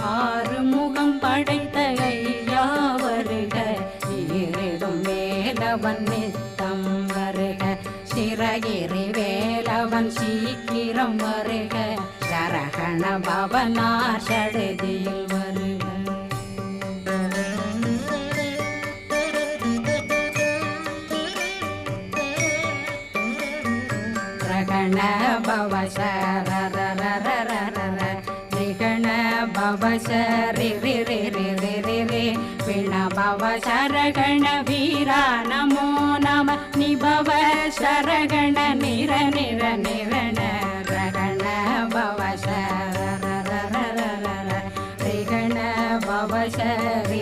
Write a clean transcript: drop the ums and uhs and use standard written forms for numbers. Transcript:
ஆறு முகம் படைத்த ஐயா வருக, ஈரிடும் வேலவன் நித்தம் வருக, சிறகிரி வேலவன் சீக்கிரம் வருக, சரகண பவனார் சடுதியில் வருக. ரகண பவ சரரரரரர ரிகண பவ சரி ரி ரி ரி ரி ரி ரி விண பவ சரகண வீரா நமோ நம நிபவ சரகண நிர நிர நிரண ரகண பவ சரரரரர ரிகண பவ சரி